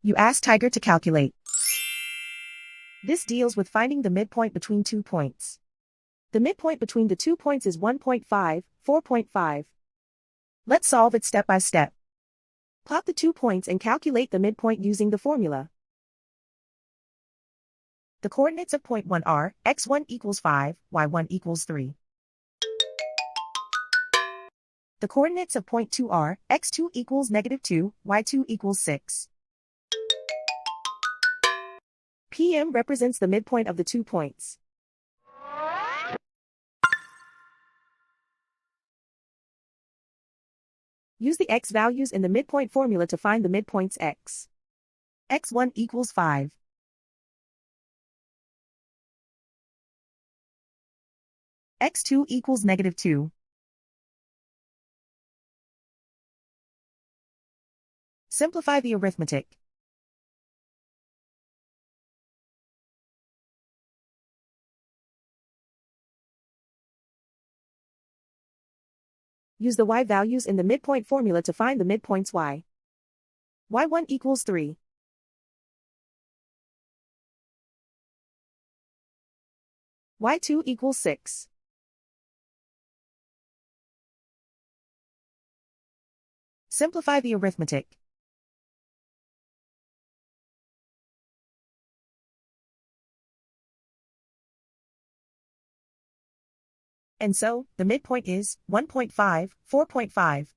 You ask Tiger to calculate. This deals with finding the midpoint between 2 points. The midpoint between the 2 points is 1.5, 4.5. Let's solve it step by step. Plot the 2 points and calculate the midpoint using the formula. The coordinates of point 1 are x1 equals 5, y1 equals 3. The coordinates of point 2 are x2 equals -2, y2 equals 6. PM represents the midpoint of the 2 points. Use the x values in the midpoint formula to find the midpoints x. x1 equals 5. x2 equals -2. Simplify the arithmetic. Use the y values in the midpoint formula to find the midpoints y. y1 equals 3. y2 equals 6. Simplify the arithmetic. And so, the midpoint is 1.5, 4.5.